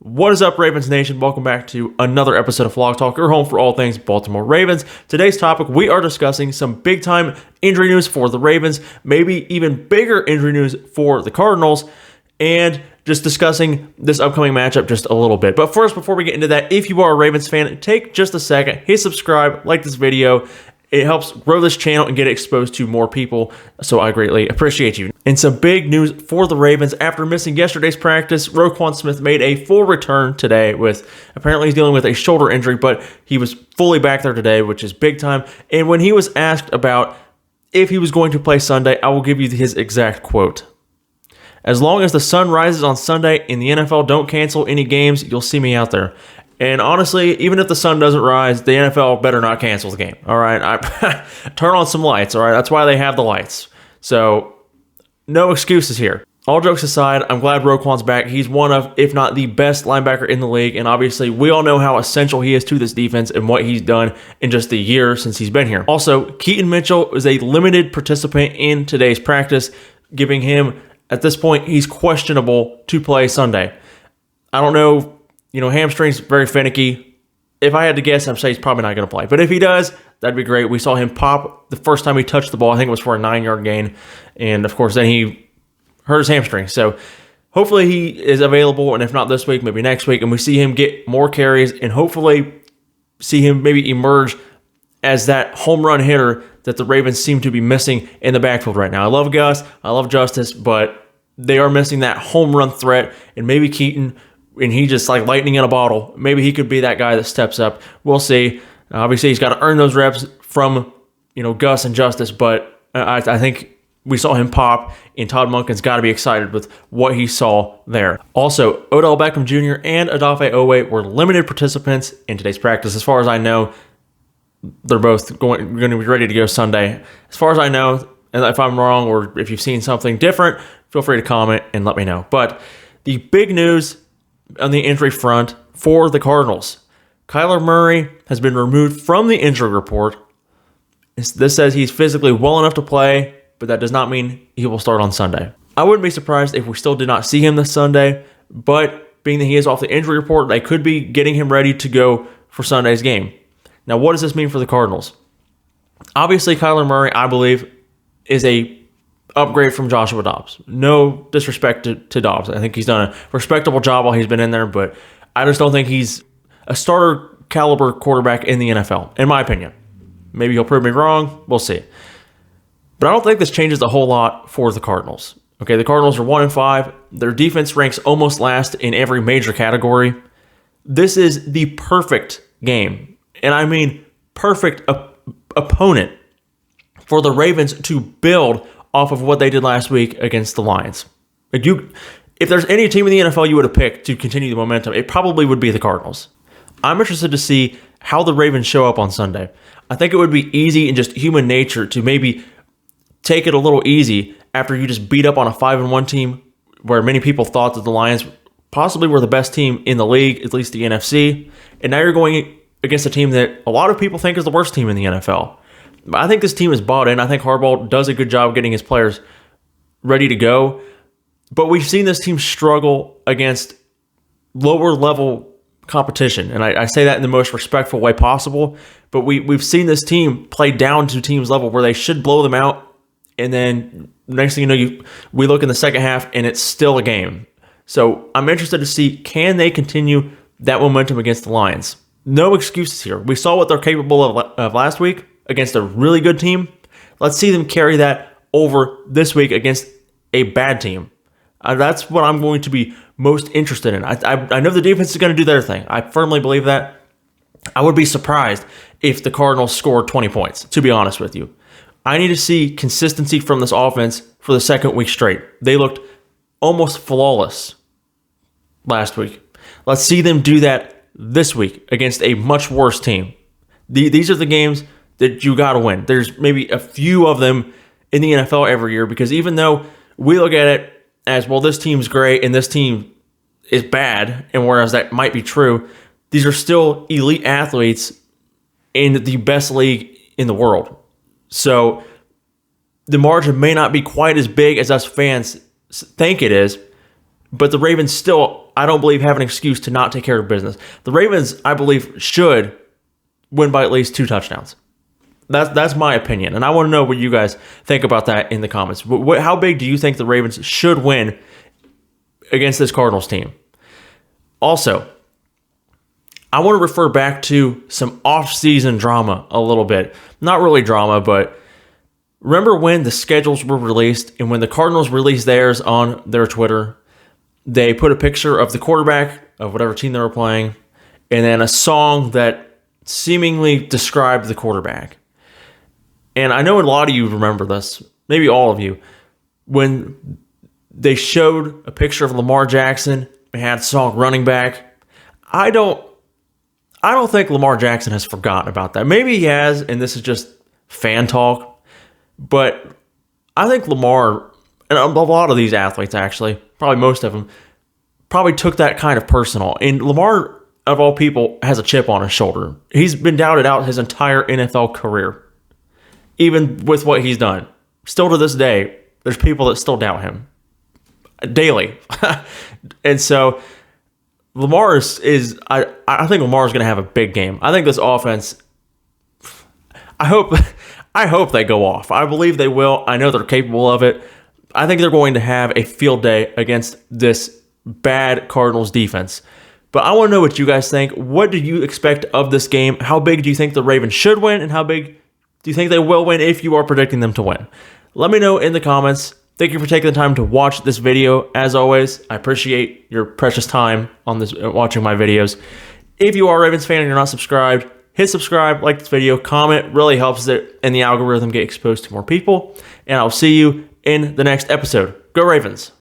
What is up, Ravens Nation? Welcome back to another episode of Vlog Talk, your home for all things Baltimore Ravens. Today's topic, we are discussing some big-time injury news for the Ravens, maybe even bigger injury news for the Cardinals, and just discussing this upcoming matchup just a little bit. But first, before we get into that, if you are a Ravens fan, take just a second, hit subscribe, like this video. It helps grow this channel and get it exposed to more people, so I greatly appreciate you. And some big news for the Ravens. After missing yesterday's practice, Roquan Smith made a full return today with, apparently he's dealing with a shoulder injury, but he was fully back there today, which is big time. And when he was asked about if he was going to play Sunday, I will give you his exact quote. "As long as the sun rises on Sunday and the NFL don't cancel any games, you'll see me out there." And honestly, even if the sun doesn't rise, the NFL better not cancel the game. All right, turn on some lights. All right, that's why they have the lights. So no excuses here. All jokes aside, I'm glad Roquan's back. He's one of, if not the best linebacker in the league, and obviously we all know how essential he is to this defense and what he's done in just the year since he's been here. Also, Keaton Mitchell is a limited participant in today's practice, giving him, at this point, he's questionable to play Sunday. I don't know. Hamstring's very finicky. If I had to guess, I'd say he's probably not going to play. But if he does, that'd be great. We saw him pop the first time he touched the ball. I think it was for a 9-yard gain. And, of course, then he hurt his hamstring. So hopefully he is available, and if not this week, maybe next week. And we see him get more carries and hopefully see him maybe emerge as that home run hitter that the Ravens seem to be missing in the backfield right now. I love Gus. I love Justice, but they are missing that home run threat. And maybe Keaton, and he just like lightning in a bottle, maybe he could be that guy that steps up. We'll see. Obviously, he's got to earn those reps from Gus and Justice, but I think we saw him pop, and Todd Monken's got to be excited with what he saw there. Also, Odell Beckham Jr. and Odafe Oweh were limited participants in today's practice. As far as I know, they're both going to be ready to go Sunday. As far as I know, and if I'm wrong or if you've seen something different, feel free to comment and let me know. But the big news on the injury front for the Cardinals, Kyler Murray has been removed from the injury report. This says he's physically well enough to play, but that does not mean he will start on Sunday. I wouldn't be surprised if we still did not see him this Sunday, but being that he is off the injury report, they could be getting him ready to go for Sunday's game. Now, what does this mean for the Cardinals? Obviously, Kyler Murray, I believe, is a upgrade from Joshua Dobbs. No disrespect to Dobbs. I think he's done a respectable job while he's been in there, but I just don't think he's a starter caliber quarterback in the NFL, in my opinion. Maybe he'll prove me wrong. We'll see. But I don't think this changes a whole lot for the Cardinals. Okay, the Cardinals are 1-5. Their defense ranks almost last in every major category. This is the perfect game, and I mean perfect opponent for the Ravens to build off of what they did last week against the Lions. If there's any team in the NFL you would have picked to continue the momentum, it probably would be the Cardinals. I'm interested to see how the Ravens show up on Sunday. I think it would be easy and just human nature to maybe take it a little easy after you just beat up on a 5-1 team where many people thought that the Lions possibly were the best team in the league, at least the NFC. And now you're going against a team that a lot of people think is the worst team in the NFL. I think this team is bought in. I think Harbaugh does a good job getting his players ready to go. But we've seen this team struggle against lower level competition. And I say that in the most respectful way possible. But we've seen this team play down to teams' level where they should blow them out. And then next thing you know, we look in the second half and it's still a game. So I'm interested to see, can they continue that momentum against the Lions? No excuses here. We saw what they're capable of last week against a really good team. Let's see them carry that over this week against a bad team. That's what I'm going to be most interested in. I know the defense is going to do their thing. I firmly believe that. I would be surprised if the Cardinals scored 20 points, to be honest with you. I need to see consistency from this offense for the second week straight. They looked almost flawless last week. Let's see them do that this week against a much worse team. These are the games that you got to win. There's maybe a few of them in the NFL every year, because even though we look at it as, well, this team's great and this team is bad, and whereas that might be true, these are still elite athletes in the best league in the world. So the margin may not be quite as big as us fans think it is, but the Ravens still I don't believe have an excuse to not take care of business. The Ravens, I believe, should win by at least 2 touchdowns. That's my opinion, and I want to know what you guys think about that in the comments. How big do you think the Ravens should win against this Cardinals team? Also, I want to refer back to some off-season drama a little bit. Not really drama, but remember when the schedules were released and when the Cardinals released theirs on their Twitter, they put a picture of the quarterback of whatever team they were playing and then a song that seemingly described the quarterback. And I know a lot of you remember this, maybe all of you, when they showed a picture of Lamar Jackson and had the song running back. I don't think Lamar Jackson has forgotten about that. Maybe he has, and this is just fan talk. But I think Lamar, and a lot of these athletes actually, probably most of them, probably took that kind of personal. And Lamar, of all people, has a chip on his shoulder. He's been doubted out his entire NFL career, even with what he's done. Still to this day, there's people that still doubt him daily. And so Lamar is I think Lamar is going to have a big game. I think this offense, I hope they go off. I believe they will. I know they're capable of it. I think they're going to have a field day against this bad Cardinals defense. But I want to know what you guys think. What do you expect of this game? How big do you think the Ravens should win? And how big do you think they will win if you are predicting them to win? Let me know in the comments. Thank you for taking the time to watch this video. As always, I appreciate your precious time on this watching my videos. If you are a Ravens fan and you're not subscribed, hit subscribe, like this video, comment. Really helps it and the algorithm get exposed to more people. And I'll see you in the next episode. Go Ravens!